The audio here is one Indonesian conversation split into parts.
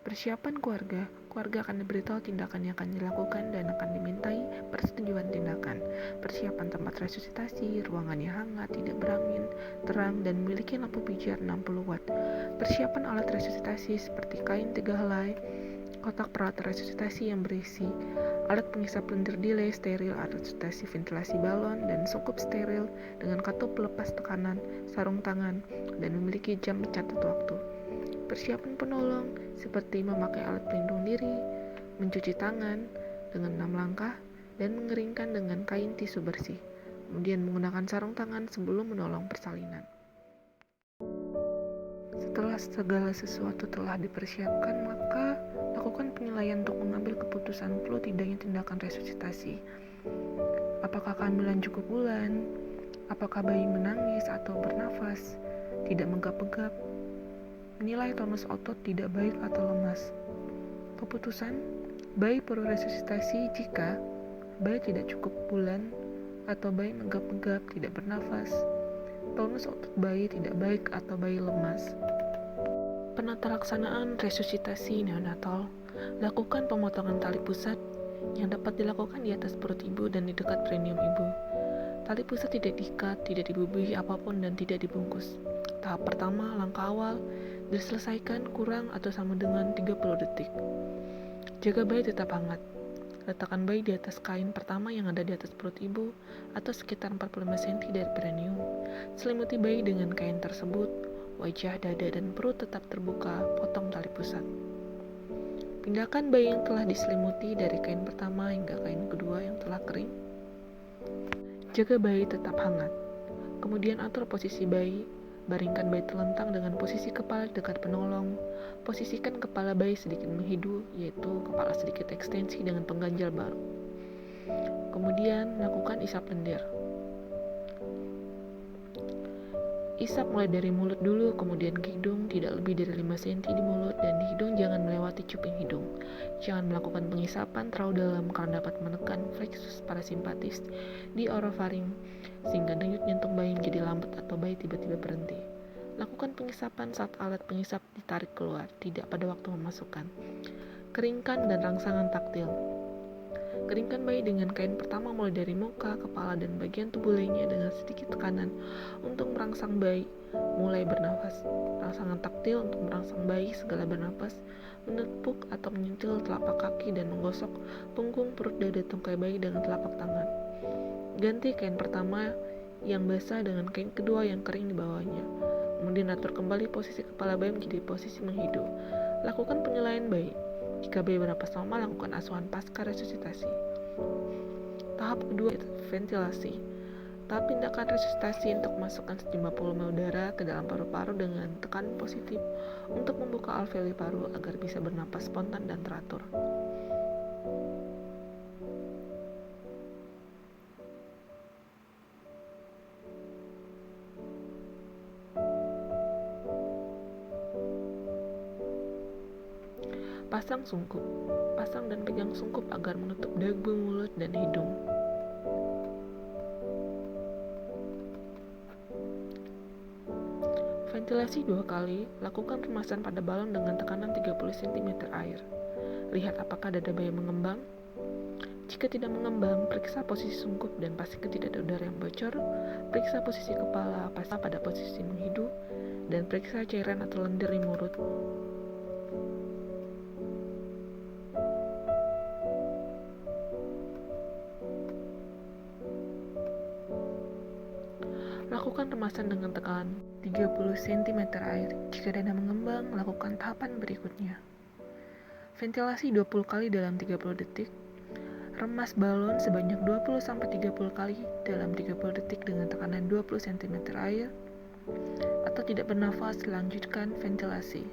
Persiapan keluarga. Keluarga akan diberitahu tindakan yang akan dilakukan dan akan dimintai persetujuan tindakan. Persiapan tempat resusitasi, ruangan yang hangat, tidak berangin, terang, dan memiliki lampu pijar 60 watt. Persiapan alat resusitasi seperti kain 3 helai, kotak peralatan resusitasi yang berisi alat pengisap lendir delay steril, alat resusitasi ventilasi balon, dan sungkup steril dengan katup pelepas tekanan, sarung tangan, dan memiliki jam pencatat waktu. Persiapan penolong seperti memakai alat pelindung diri, mencuci tangan dengan 6 langkah, dan mengeringkan dengan kain tisu bersih. Kemudian menggunakan sarung tangan sebelum menolong persalinan. Setelah segala sesuatu telah dipersiapkan, maka lakukan penilaian untuk mengambil keputusan perlu tidaknya tindakan resusitasi. Apakah kehamilan cukup bulan? Apakah bayi menangis atau bernafas, tidak menggap-gap? Menilai tonus otot tidak baik atau lemas. Keputusan, bayi perlu resusitasi jika bayi tidak cukup bulan atau bayi menggap-gap, tidak bernafas, tonus otot bayi tidak baik atau bayi lemas. Penata laksanaan resusitasi neonatal. Lakukan pemotongan tali pusat yang dapat dilakukan di atas perut ibu dan di dekat perineum ibu. Tali pusat tidak diikat, tidak dibubuhi apapun, dan tidak dibungkus. Tahap pertama, langkah awal, diselesaikan kurang atau sama dengan 30 detik. Jaga bayi tetap hangat. Letakkan bayi di atas kain pertama yang ada di atas perut ibu atau sekitar 45 cm dari perineum. Selimuti bayi dengan kain tersebut. Wajah, dada, dan perut tetap terbuka. Potong tali pusat. Pindahkan bayi yang telah diselimuti dari kain pertama hingga kain kedua yang telah kering. Jaga bayi tetap hangat. Kemudian atur posisi bayi. Baringkan bayi telentang dengan posisi kepala dekat penolong. Posisikan kepala bayi sedikit menghidu, yaitu kepala sedikit ekstensi dengan pengganjal baru. Kemudian lakukan isap lendir. Isap mulai dari mulut dulu, kemudian ke hidung, tidak lebih dari 5 cm di mulut, dan di hidung jangan melewati cuping hidung. Jangan melakukan pengisapan terlalu dalam karena dapat menekan plexus parasimpatis di orofaring, sehingga denyut jantung bayi menjadi lambat atau bayi tiba-tiba berhenti. Lakukan pengisapan saat alat pengisap ditarik keluar, tidak pada waktu memasukkan. Keringkan dan rangsangan taktil. Keringkan bayi dengan kain pertama mulai dari muka, kepala, dan bagian tubuh lainnya dengan sedikit tekanan untuk merangsang bayi mulai bernafas. Rangsangan taktil untuk merangsang bayi segala bernafas, menepuk atau menyentil telapak kaki dan menggosok punggung, perut, dada, tungkai bayi dengan telapak tangan. Ganti kain pertama yang basah dengan kain kedua yang kering di bawahnya. Kemudian atur kembali posisi kepala bayi menjadi posisi menghidu. Lakukan penilaian bayi. Jika bayi bernafas normal, lakukan asuhan pasca resusitasi. Tahap kedua, ventilasi. Tahap tindakan resusitasi untuk memasukkan sejumlah volume udara ke dalam paru-paru dengan tekanan positif untuk membuka alveoli paru agar bisa bernapas spontan dan teratur. Pasang sungkup. Pasang dan pegang sungkup agar menutup dagu, mulut, dan hidung. Ventilasi 2 kali. Lakukan kemasan pada balon dengan tekanan 30 cm air. Lihat apakah dada bayi mengembang. Jika tidak mengembang, periksa posisi sungkup dan pastikan tidak ada udara yang bocor. Periksa posisi kepala pada posisi menghidu, dan periksa cairan atau lendir di mulut. Lakukan remasan dengan tekanan 30 cm air. Jika dada mengembang, lakukan tahapan berikutnya. Ventilasi 20 kali dalam 30 detik. Remas balon sebanyak 20-30 kali dalam 30 detik dengan tekanan 20 cm air. Atau tidak bernafas, lanjutkan ventilasi.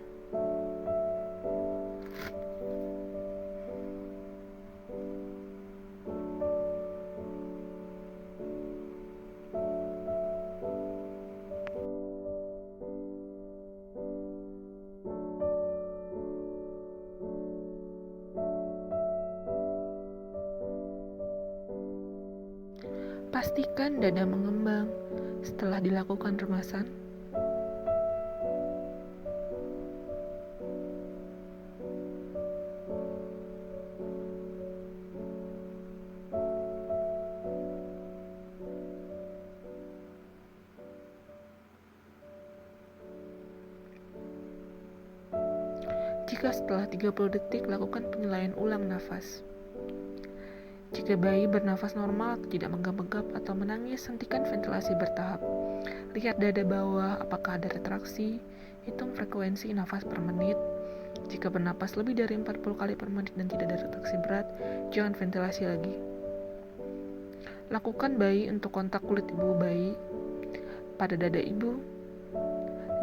Pastikan dada mengembang setelah dilakukan remasan. Jika setelah 30 detik, lakukan penilaian ulang nafas. Jika bayi bernafas normal, tidak menggap-gap atau menangis, hentikan ventilasi bertahap. Lihat dada bawah, apakah ada retraksi. Hitung frekuensi nafas per menit. Jika bernapas lebih dari 40 kali per menit dan tidak ada retraksi berat, jangan ventilasi lagi. Lakukan bayi untuk kontak kulit ibu bayi pada dada ibu,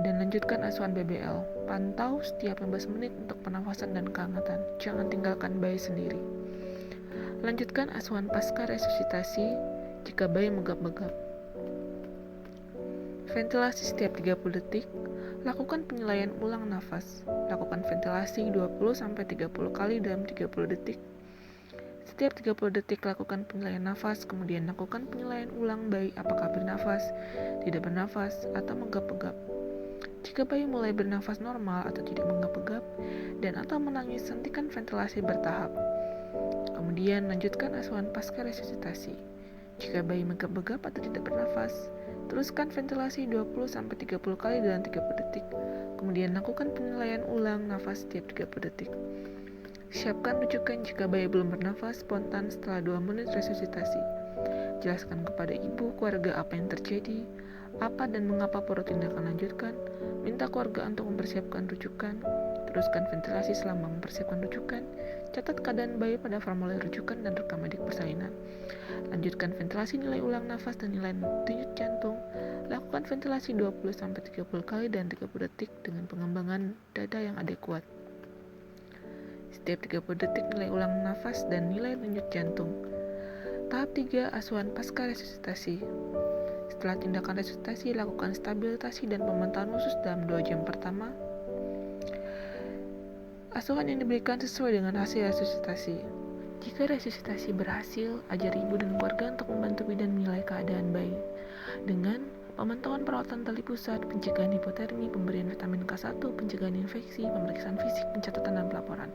dan lanjutkan asuhan BBL. Pantau setiap 15 menit untuk pernafasan dan kehangatan. Jangan tinggalkan bayi sendiri. Lanjutkan asuhan pasca resusitasi jika bayi menggap-gap. Ventilasi setiap 30 detik. Lakukan penilaian ulang nafas. Lakukan ventilasi 20-30 kali dalam 30 detik. Setiap 30 detik lakukan penilaian nafas, kemudian lakukan penilaian ulang bayi apakah bernafas, tidak bernafas, atau menggap-gap. Jika bayi mulai bernafas normal atau tidak menggap-gap dan atau menangis, hentikan ventilasi bertahap. Kemudian lanjutkan asuhan pasca resusitasi. Jika bayi menggap-gap atau tidak bernafas, teruskan ventilasi 20-30 kali dalam 30 detik. Kemudian lakukan penilaian ulang nafas setiap 30 detik. Siapkan rujukan jika bayi belum bernafas spontan setelah 2 menit resusitasi. Jelaskan kepada ibu keluarga apa yang terjadi, apa dan mengapa perlu tindakan lanjutkan. Minta keluarga untuk mempersiapkan rujukan. Teruskan ventilasi selama mempersiapkan rujukan. Catat keadaan bayi pada formulir rujukan dan rekam medik persalinan. Lanjutkan ventilasi nilai ulang nafas dan nilai denyut jantung. Lakukan ventilasi 20-30 kali dan 30 detik dengan pengembangan dada yang adekuat. Setiap 30 detik nilai ulang nafas dan nilai denyut jantung. Tahap 3, asuhan pasca resusitasi. Setelah tindakan resusitasi, lakukan stabilisasi dan pemantauan khusus dalam 2 jam pertama. Asuhan yang diberikan sesuai dengan hasil resusitasi. Jika resusitasi berhasil, ajar ibu dan keluarga untuk membantu bidan menilai keadaan bayi dengan pemantauan perawatan tali pusat, pencegahan hipotermi, pemberian vitamin K1, pencegahan infeksi, pemeriksaan fisik, pencatatan dan pelaporan.